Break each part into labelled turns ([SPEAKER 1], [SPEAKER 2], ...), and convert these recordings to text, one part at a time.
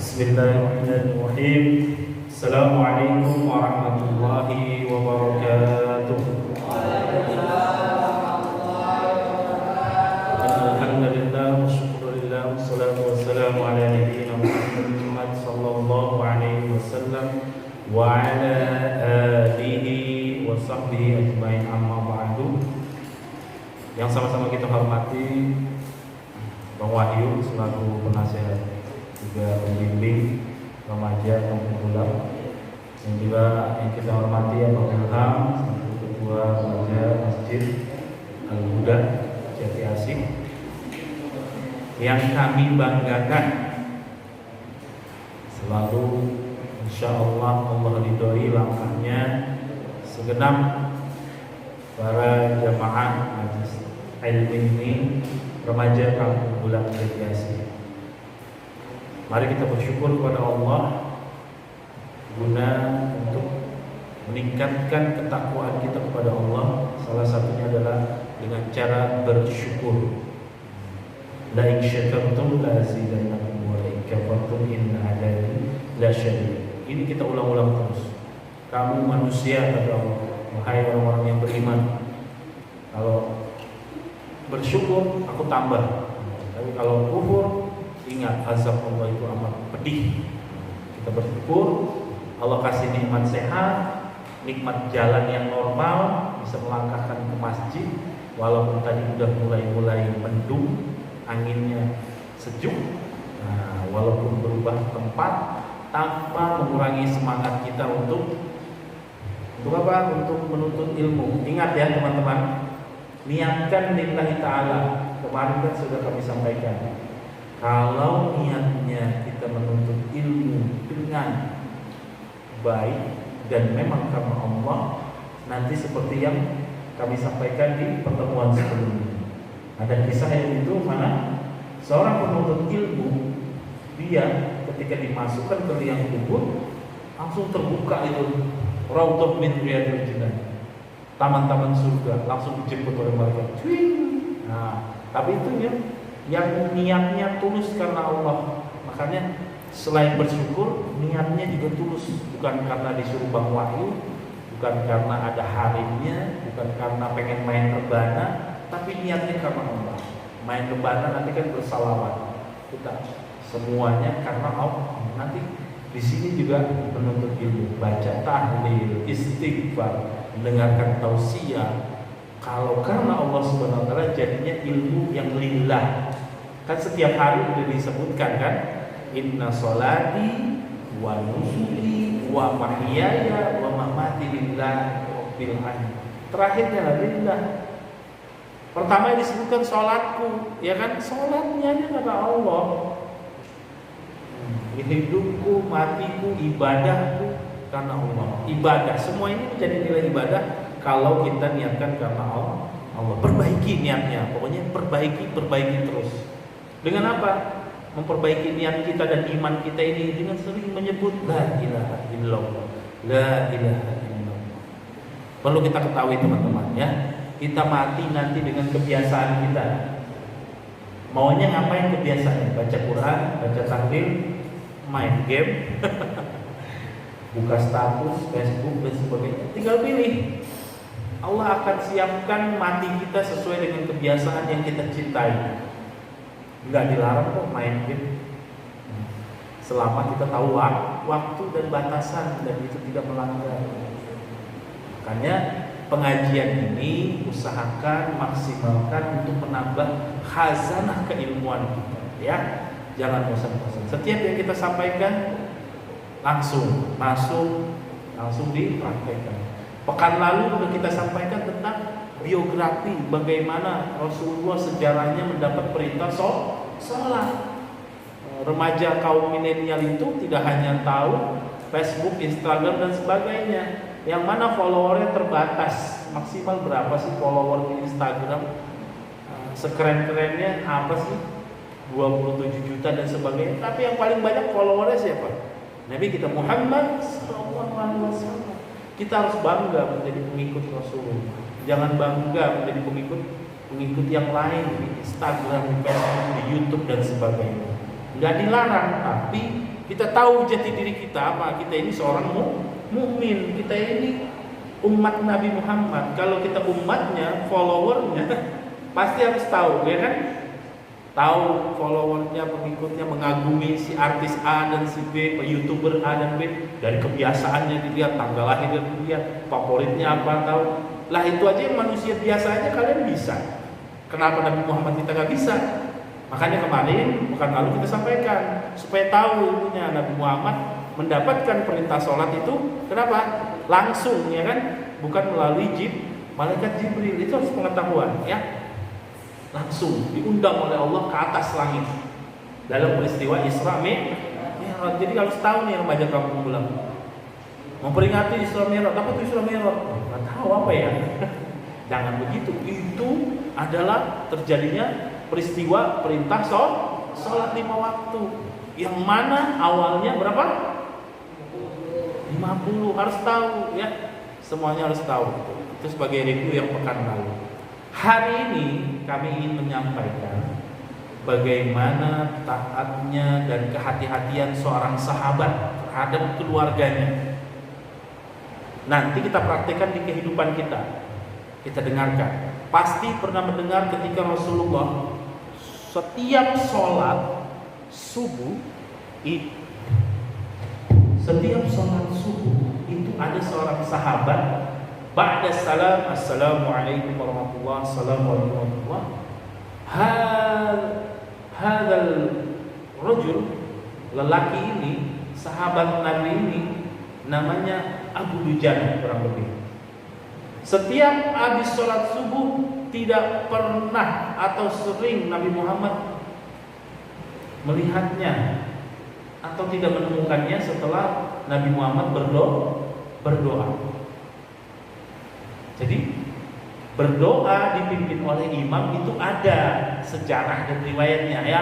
[SPEAKER 1] Bismillahirrahmanirrahim. Assalamualaikum warahmatullahi wabarakatuh. Alhamdulillah, syukurillah, wassalatu wassalamu ala nabiyyina Muhammad sallallahu alaihi wasallam wa ala alihi wa sahbihi ajmain, amma ba'du. Yang sama-sama kita hormati Bang Wahyu selaku penasehat juga pembimbing remaja kampung Pulau, dan juga yang kita hormati Bang Ilham selaku ketua remaja Masjid Al-Huda Jati Asih. Yang kami banggakan selalu, insya Allah ridhoi langkahnya segenap para jamaah majlis ilmu ini, remaja kampung Bulan Jati Asih. Mari kita bersyukur kepada Allah guna untuk meningkatkan ketakwaan kita kepada Allah. Salah satunya adalah dengan cara bersyukur. La in syakartum la azidannakum wa la in kafartum inna adabi lasyadid. Ini kita ulang-ulang terus. Kamu manusia, kata Allah, wahai orang-orang yang beriman, kalau bersyukur aku tambah, tapi kalau kufur ingat azab Allah itu amat pedih. Kita bersyukur Allah kasih nikmat sehat, nikmat jalan yang normal, bisa melangkahkan ke masjid walaupun tadi udah mulai mendung, anginnya sejuk. Nah, walaupun berubah tempat tanpa mengurangi semangat kita untuk apa? Untuk menuntut ilmu. Ingat ya teman-teman, niatkan lillahi ta'ala. Kemarin kan sudah kami sampaikan, kalau niatnya kita menuntut ilmu dengan baik dan memang karena Allah, nanti seperti yang kami sampaikan di pertemuan sebelumnya. Ada kisah yang itu mana seorang penuntut ilmu, dia ketika dimasukkan ke liang kubur langsung terbuka itu raudhah min riyadil jinan, taman-taman surga, langsung dijemput oleh malaikat. Nah, tapi itu yang niatnya tulus karena Allah. Makanya selain bersyukur, niatnya juga tulus, bukan karena disuruh Bang Wahyu, bukan karena ada harimnya, bukan karena pengen main rebana, tapi niatnya karena Allah. Main rebana nanti kan bersalawat, kita semuanya karena Allah. Nanti di sini juga menuntut ilmu, baca tahlil, istighfar, mendengarkan tausiah. Kalau karena Allah Subhanahu wa taala jadinya ilmu yang lillah. Kan setiap hari sudah disebutkan kan, inna sholati wa nusuki wa mahyaya wa mamati lillahi rabbil alamin. Terakhirnya lillah. Pertama yang disebutkan sholatku, ya kan, sholatnya kata Allah. Hidupku, matiku, ibadahku karena Allah. Ibadah, semua ini menjadi nilai ibadah kalau kita niatkan karena Allah. Perbaiki niatnya, pokoknya perbaiki terus. Dengan apa? Memperbaiki niat kita dan iman kita ini dengan sering menyebut la ilaha illallah, la ilaha illallah. Perlu kita ketahui teman-teman ya, kita mati nanti dengan kebiasaan kita. Maunya ngapain kebiasaannya? Baca Quran, baca tahlil, main game, buka status Facebook dan sebagainya. Tinggal pilih. Allah akan siapkan mati kita sesuai dengan kebiasaan yang kita cintai. Enggak dilarang kok main game, selama kita tahu waktu dan batasan dan itu tidak melanggar. Makanya pengajian ini usahakan maksimalkan untuk menambah khazanah keilmuan kita ya. Jangan bosan-bosan. Setiap yang kita sampaikan langsung masuk, langsung dipraktekkan. Pekan lalu sudah kita sampaikan tentang biografi bagaimana Rasulullah sejarahnya mendapat perintah sholat. Remaja kaum milenial itu tidak hanya tahu Facebook, Instagram dan sebagainya, yang mana followernya terbatas. Maksimal berapa sih follower di Instagram? Sekeren-kerennya apa sih? 27 juta dan sebagainya. Tapi yang paling banyak followernya siapa? Nabi kita Muhammad SAW. Kita harus bangga menjadi pengikut Rasulullah. Jangan bangga menjadi pengikut yang lain di Instagram, di Facebook, di YouTube dan sebagainya. Nggak dilarang, tapi Kita tahu jati diri kita apa? Kita ini seorang mukmin. Kita ini umat Nabi Muhammad. Kalau kita umatnya, followernya, pasti harus tahu, ya kan? Tahu followernya, pengikutnya, mengagumi si artis A dan si B, YouTuber A dan B, dari kebiasaannya dilihat, tanggal lahirnya dilihat, favoritnya apa, tahu. Lah itu aja yang manusia biasa aja kalian bisa. Kenapa Nabi Muhammad kita nggak bisa? Makanya kemarin, bukan lalu kita sampaikan supaya tahu ilmunya. Nabi Muhammad mendapatkan perintah sholat itu kenapa? Langsung, ya kan? Bukan melalui malaikat Jibril. Itu harus pengetahuan, ya. Langsung diundang oleh Allah ke atas langit dalam peristiwa Isra Mi'raj. Jadi harus tahu nih remaja kampung pulang memperingati Isra Mi'raj. Apa itu Isra Mi'raj? Nggak tahu apa ya. Jangan begitu. Itu adalah terjadinya peristiwa perintah sholat 5 waktu. Yang mana awalnya berapa? 50. Harus tahu, ya. Semuanya harus tahu. Itu sebagai review yang pekan lalu. Hari ini kami ingin menyampaikan bagaimana taatnya dan kehati-hatian seorang sahabat terhadap keluarganya. Nanti kita praktekkan di kehidupan kita. Kita dengarkan. Pasti pernah mendengar ketika Rasulullah setiap sholat subuh itu ada seorang sahabat ba'da salam, assalamualaikum warahmatullahi wabarakatuh. Hadzal rajul, lelaki ini, sahabat Nabi ini namanya Abu Dujana kurang lebih. Setiap habis sholat subuh tidak pernah atau sering Nabi Muhammad melihatnya atau tidak menemukannya setelah Nabi Muhammad berdoa. Jadi berdoa dipimpin oleh imam itu ada sejarah dan riwayatnya, ya.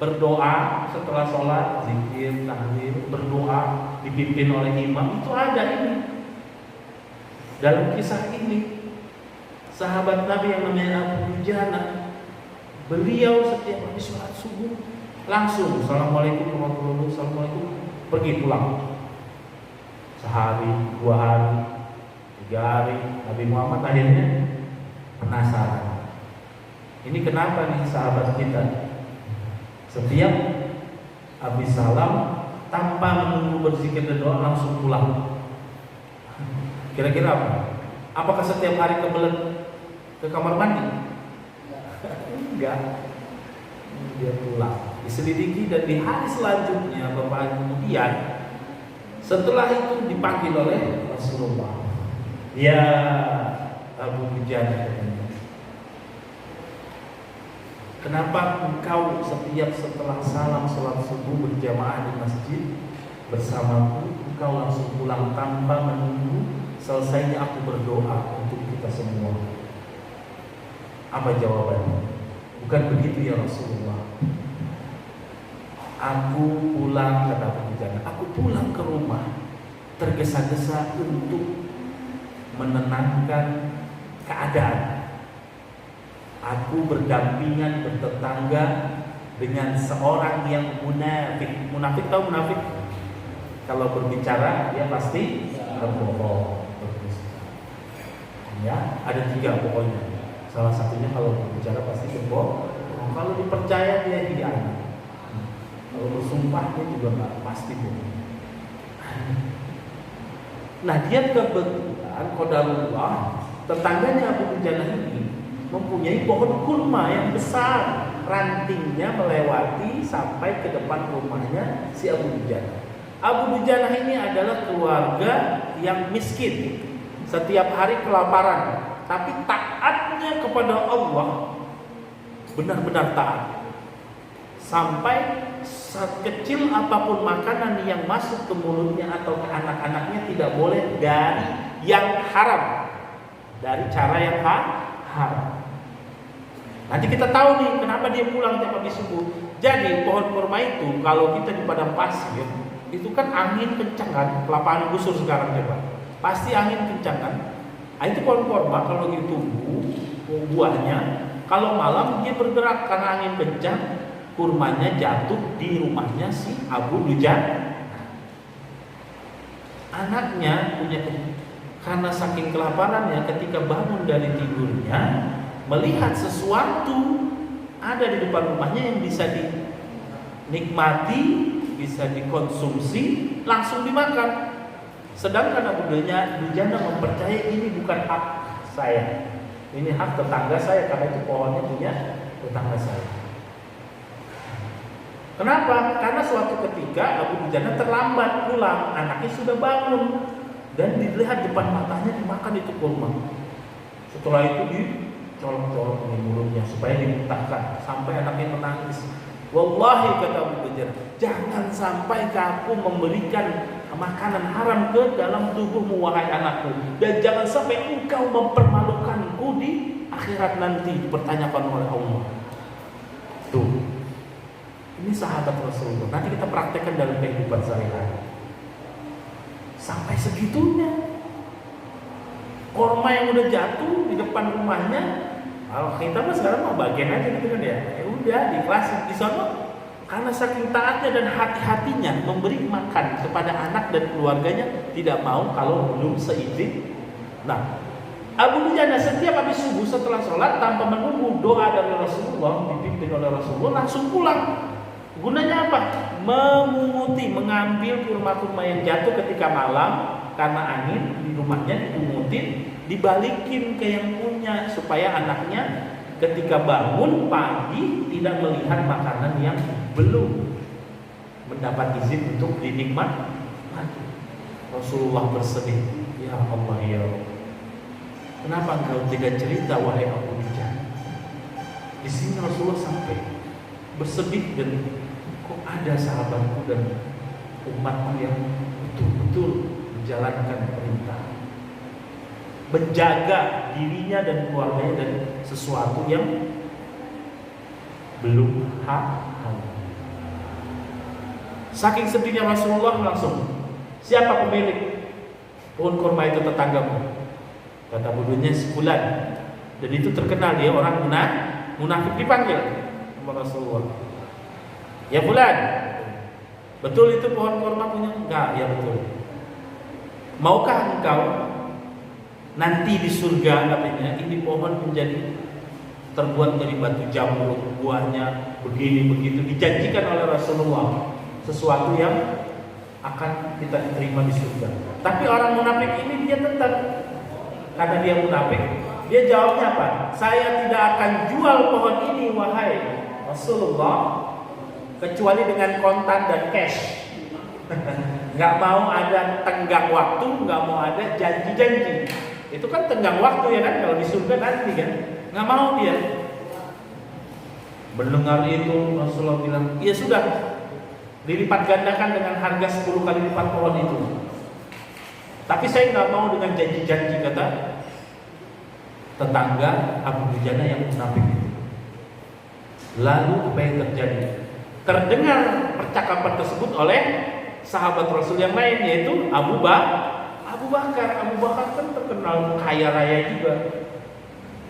[SPEAKER 1] Berdoa setelah sholat, zikir, tahlil, berdoa dipimpin oleh imam itu ada ini. Dalam kisah ini sahabat Nabi yang namanya Abu Dujana, beliau setiap habis sholat subuh langsung assalamualaikum warahmatullahi wabarakatuh, assalamualaikum, pergi pulang. Sehari, 2 hari, 3 hari, Nabi Muhammad akhirnya penasaran. Ini kenapa nih sahabat kita setiap habis salam tanpa menunggu berzikir dan doa langsung pulang? Kira-kira apa? Apakah setiap hari kebelet ke kamar mandi? Enggak. Dia pulang. Diselidiki dan di hari selanjutnya beberapa hari kemudian setelah itu dipanggil oleh Rasulullah. Ya Abu Dujana, kenapa engkau setiap setelah salam sholat subuh berjamaah di masjid bersamaku, engkau langsung pulang tanpa menunggu selesainya aku berdoa untuk kita semua? Apa jawabannya? Bukan begitu ya Rasulullah. Aku pulang, kata Abu Dujana, aku pulang ke rumah tergesa-gesa untuk menenangkan keadaan. Aku berdampingan, bertetangga dengan seorang yang munafik. Munafik, tahu munafik? Kalau berbicara dia pasti berbohong, berdusta. Ya, ada 3 pokoknya. Salah satunya kalau berbicara pasti berbohong. Kalau dipercaya dia hianat. Kalau bersumpah dia juga nggak pasti bohong. Nah, dia kebetulan qadarullah, tetangganya Abu Dujana ini mempunyai pohon kurma yang besar, rantingnya melewati sampai ke depan rumahnya si Abu Dujana. Abu Dujana ini adalah keluarga yang miskin, setiap hari kelaparan, tapi taatnya kepada Allah benar-benar taat. Sampai sekecil apapun makanan yang masuk ke mulutnya atau ke anak-anaknya tidak boleh dari yang haram, dari cara yang haram. Nanti kita tahu nih kenapa dia pulang tiap habis subuh. Jadi pohon kurma itu kalau kita di padang pasir itu kan angin kencang kan, lapangan gusur sekarang coba, pasti angin kencang kan. Nah, itu pohon kurma kalau ditumbuh buahnya, kalau malam dia bergerak karena angin kencang, kurmanya jatuh di rumahnya si Abu Dujana. Anaknya karena saking kelaparannya ketika bangun dari tidurnya melihat sesuatu ada di depan rumahnya yang bisa dinikmati, bisa dikonsumsi, langsung dimakan. Sedangkan Abu Dujana mempercayai ini bukan hak saya, ini hak tetangga saya karena itu pohonnya punya tetangga saya. Kenapa? Karena suatu ketika Abu Dujana terlambat pulang, anaknya sudah bangun dan dilihat depan matanya dimakan itu kurma. Setelah itu dicolok-colok di mulutnya supaya dimuntahkan sampai anaknya menangis. Wallahi, kata Abu Dujana, jangan sampai aku memberikan makanan haram ke dalam tubuhmu wahai anakku, dan jangan sampai engkau mempermalukanku di akhirat nanti dipertanyakan oleh Allah. Tuh, ini sahabat Rasulullah. Nanti kita praktekkan dalam kehidupan sehari-hari. Sampai segitunya. Korma yang udah jatuh di depan rumahnya, kalau kita mah sekarang mau bagian aja gitu kan ya. Ya udah dikelasin di sana. Karena saking taatnya dan hati-hatinya memberi makan kepada anak dan keluarganya, tidak mau kalau belum seizin. Nah, Abu Dujana setiap habis subuh setelah sholat tanpa menunggu doa dari Rasulullah, dipimpin oleh Rasulullah, langsung pulang. Gunanya apa? Memunguti, mengambil kurma-kurma yang jatuh ketika malam karena angin di rumahnya, dipungutin, dibalikin ke yang punya supaya anaknya ketika bangun pagi tidak melihat makanan yang belum mendapat izin untuk dinikmati. Rasulullah bersedih, ya Allah ya Allah, kenapa engkau tidak cerita wahai Abu Dujana? Di sini Rasulullah sampai bersedih, dan kok ada sahabatku dan umatku yang betul-betul menjalankan perintah, menjaga dirinya dan keluarganya dari sesuatu yang belum halal. Saking sedihnya Rasulullah langsung, siapa pemilik pohon kurma itu? Tetanggamu. Kata Abu Dujana, sebulan. Dan itu terkenal dia orang munafik, dipanggil sama Rasulullah. Ya fulan, betul itu pohon kurma punya? Enggak, ya betul. Maukah engkau nanti di surga, katanya, ini pohon menjadi terbuat dari batu jamrut, buahnya begini begitu, dijanjikan oleh Rasulullah sesuatu yang akan kita diterima di surga. Tapi orang munafik ini dia tetap, karena dia munafik, dia jawabnya apa? Saya tidak akan jual pohon ini wahai Rasulullah kecuali dengan kontan dan cash. Nggak mau ada tenggang waktu, nggak mau ada janji-janji. Itu kan tenggang waktu ya kan, kalau di surga nanti kan. Nggak mau dia. Mendengar itu Rasulullah bilang, ya sudah, dilipat gandakan dengan harga 10 kali lipat pohon itu. Tapi saya nggak mau dengan janji-janji, kata tetangga Abu Dujana yang munafik itu. Lalu apa yang terjadi? Terdengar percakapan tersebut oleh sahabat Rasul yang lain, yaitu Abu Bakar. Abu Bakar kan terkenal kaya raya juga.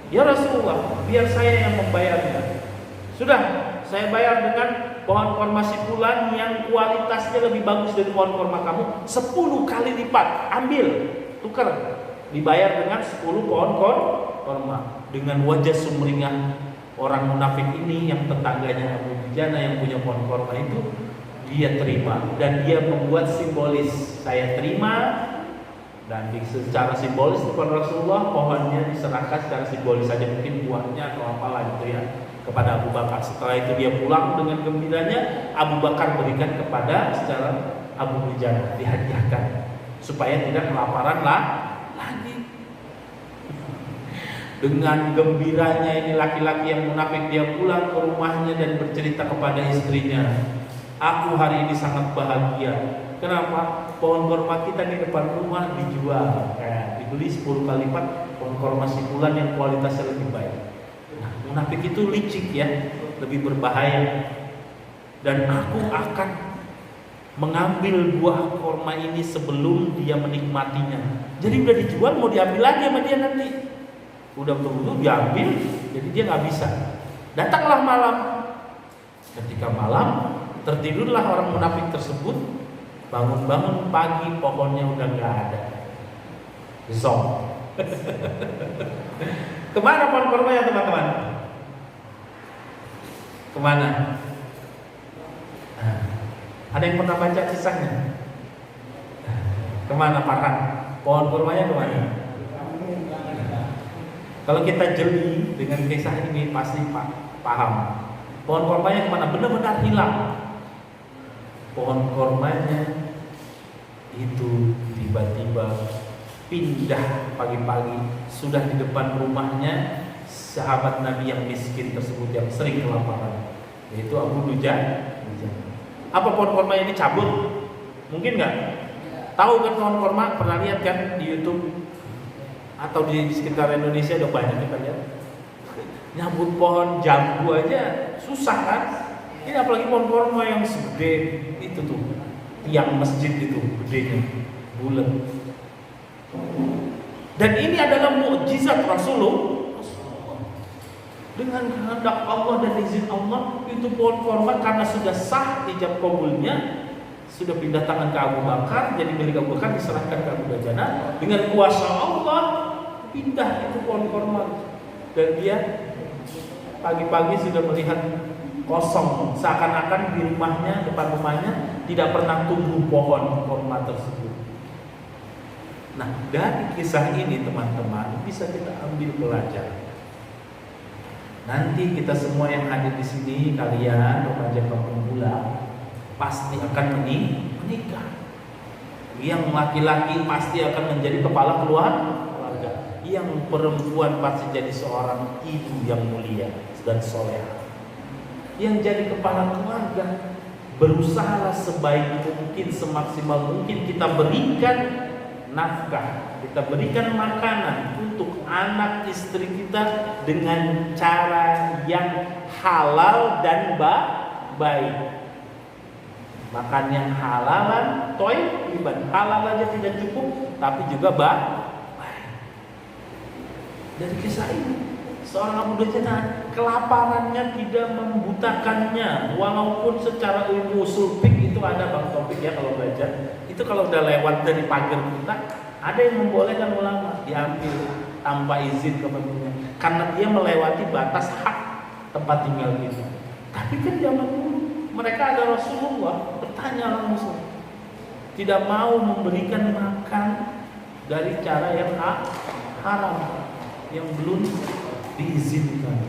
[SPEAKER 1] Ya Rasulullah, biar saya yang membayarnya. Sudah, saya bayar dengan pohon kurma si fulan yang kualitasnya lebih bagus dari pohon kurma kamu 10 kali lipat. Ambil, tukar. Dibayar dengan 10 pohon kurma. Dengan wajah sumringah orang munafik ini yang tetangganya Abu Dujana yang punya pohon kurma itu, dia terima dan dia membuat simbolis, saya terima, dan secara simbolis kepada Rasulullah pohonnya diserahkan secara simbolis saja, mungkin buahnya atau apalah gitu ya, kepada Abu Bakar. Setelah itu dia pulang dengan gembiranya, Abu Bakar berikan kepada secara Abu Dujana, dihadiahkan supaya tidak kelaparan lagi. Dengan gembiranya ini laki-laki yang munafik, dia pulang ke rumahnya dan bercerita kepada istrinya, aku hari ini sangat bahagia. Kenapa? Pohon kurma kita di depan rumah dijual, dibeli 10 kali lipat pohon kurma si fulan yang kualitasnya lebih baik. Nah, munafik itu licik ya, lebih berbahaya. Dan aku akan mengambil buah kurma ini sebelum dia menikmatinya. Jadi udah dijual, mau diambil lagi sama dia nanti. Udah betul-betul diambil, jadi dia nggak bisa. Datanglah malam, Ketika malam, tertidurlah orang munafik tersebut. Bangun-bangun pagi, pohonnya udah nggak ada. Zong. Kemana pohon kurmanya teman-teman? Kemana? Ada yang pernah baca kisahnya? Kemana Farhan? Pohon kurmanya kemana? Kalau kita jeli dengan kisah ini pasti paham. Pohon kurmanya kemana? Benar-benar hilang. Pohon kurmanya itu tiba-tiba pindah pagi-pagi, sudah di depan rumahnya sahabat Nabi yang miskin tersebut yang sering kelaparan, yaitu Abu Dujan. Apa pohon kurmanya dicabut? Mungkin nggak? Tahu kan pohon kurma? Pernah lihat kan di YouTube atau di sekitar Indonesia udah banyak kita lihat. Nyabut pohon jambu aja susah kan? Ini apalagi pohon kurma yang segede itu tuh, tiang masjid itu gedenya, bulat. Dan ini adalah mukjizat Rasulullah. Dengan kehendak Allah dan izin Allah, itu pohon kurma karena sudah sah ijab kabulnya, sudah pindah tangan ke Abu Bakar, jadi milik Abu Bakar, diserahkan ke Abu Dajana. Dengan kuasa Allah pindah itu pohon kurma, dan dia pagi-pagi sudah melihat kosong, seakan-akan di rumahnya, depan rumahnya tidak pernah tumbuh pohon kurma tersebut. Nah, dari kisah ini teman-teman bisa kita ambil pelajaran. Nanti kita semua yang hadir di sini, kalian remaja pemula pasti akan menikah. Yang laki-laki pasti akan menjadi kepala keluarga. Yang perempuan pasti jadi seorang ibu yang mulia dan soleha. Yang jadi kepala keluarga, berusahalah sebaik mungkin, semaksimal mungkin kita berikan nafkah, kita berikan makanan untuk anak istri kita dengan cara yang halal dan baik. Makan yang halalan, thayyiban, halal aja tidak cukup, tapi juga baik. Dari kisah ini, seorang Abu Dajana kelaparannya tidak membutakannya, walaupun secara ilmu usul fiqh itu ada Bang Taufik ya kalau belajar. Itu kalau udah lewat dari pagar kita, ada yang membolehkan ulama diambil tanpa izin kementerian, karena dia melewati batas hak tempat tinggal kita. Tapi kan zaman dulu mereka ada Rasulullah, bertanya langsung, tidak mau memberikan makan dari cara yang haram, yang belum diizinkan.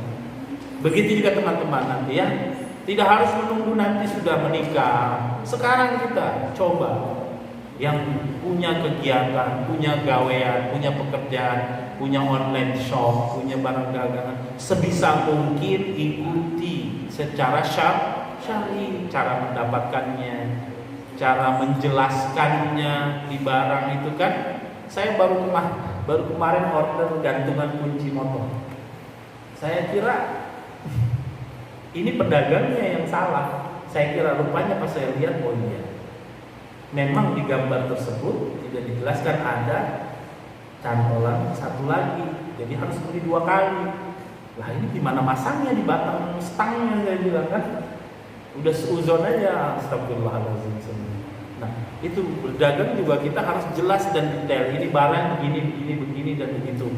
[SPEAKER 1] Begitu juga teman-teman nanti ya, tidak harus menunggu nanti sudah menikah. Sekarang kita coba, yang punya kegiatan, punya gawean, punya pekerjaan, punya online shop, punya barang dagangan, sebisa mungkin ikuti secara syar'i cara mendapatkannya, cara menjelaskannya di barang itu kan. Saya baru kemarin order gantungan kunci motor. Saya kira ini pedagangnya yang salah. Saya kira rupanya pas saya lihat, oh iya, memang di gambar tersebut tidak dijelaskan ada cantolan satu lagi, jadi harus beli 2 kali. Lah ini gimana masangnya di batang stangnya, saya bilang kan. Udah seuzon aja, astagfirullahaladzim. Nah itu berdagang juga kita harus jelas dan detail. Ini barang begini dan begitu.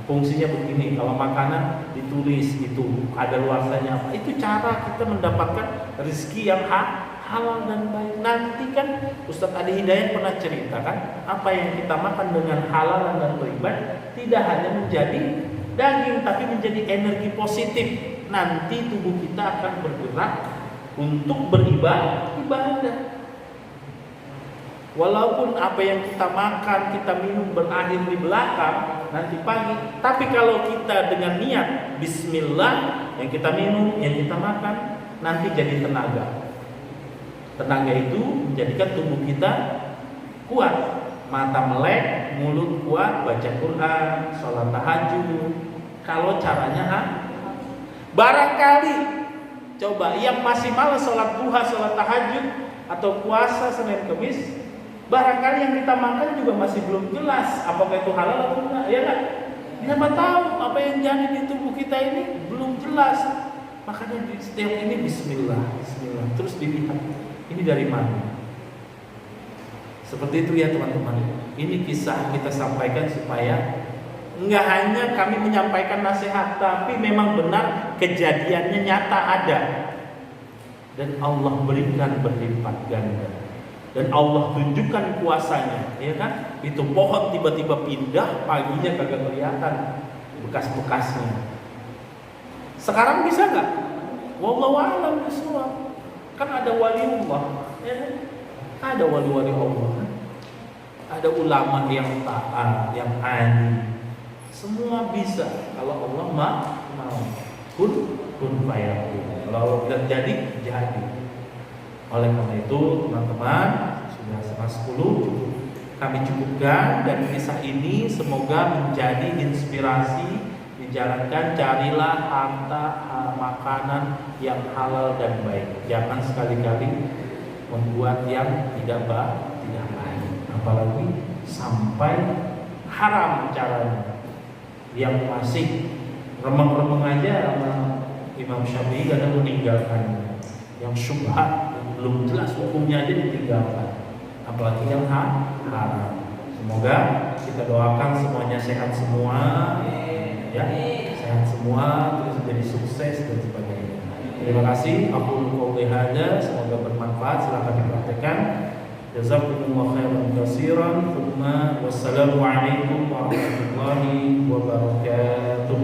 [SPEAKER 1] Fungsinya begini. Kalau makanan ditulis itu ada luasannya apa. Itu cara kita mendapatkan rezeki yang halal dan baik. Nanti kan Ustadz Adi Hidayat pernah ceritakan, apa yang kita makan dengan halal dan beribad tidak hanya menjadi daging, tapi menjadi energi positif. Nanti tubuh kita akan bergerak untuk beribadah. Walaupun apa yang kita makan, kita minum berakhir di belakang nanti pagi, tapi kalau kita dengan niat bismillah, yang kita minum, yang kita makan nanti jadi tenaga. Tenaga itu menjadikan tubuh kita kuat, mata melek, mulut kuat, baca Quran, sholat tahajud. Kalau caranya barangkali coba yang masih malas sholat duha, sholat tahajud atau puasa Senin Kemis, barangkali yang kita makan juga masih belum jelas apakah itu halal atau enggak, ya kan? Siapa tahu apa yang jadi di tubuh kita ini belum jelas. Makanya di setiap ini Bismillah, Bismillah. Terus dilihat ini dari mana. Seperti itu ya teman-teman. Ini kisah kita sampaikan supaya enggak hanya kami menyampaikan nasihat, tapi memang benar kejadiannya nyata ada. Dan Allah berikan berlipat ganda. Dan Allah tunjukkan kuasanya, ya kan? Itu pohon tiba-tiba pindah, paginya kagak kelihatan bekas-bekasnya. Sekarang bisa nggak? Wallahu a'lam bishawab. Kan ada waliullah, ya kan? Ada wali-wali Allah, ada ulama yang taat, yang alim. Semua bisa kalau Allah mau. Kun fayakun. Kalau Allah bilang jadi. Oleh karena itu teman-teman, sudah setengah 10 kami cukupkan, dan kisah ini semoga menjadi inspirasi dijalankan. Carilah harta makanan yang halal dan baik. Jangan sekali-kali membuat yang tidak baik, apalagi sampai haram caranya. Yang masih remeng-remeng aja Imam Syafi'i kadang meninggalkannya. Yang syubhat, belum jelas hukumnya aja ditinggalkan, apalagi yang haram. Semoga kita doakan semuanya sehat semua, ya, sehat semua, terus jadi sukses dan sebagainya. Terima kasih. Aku qouli hadza, semoga bermanfaat. Silakan dipraktekkan. Jazakumullahu khairan katsiran. Wassalamu alaikum warahmatullahi wabarakatuh.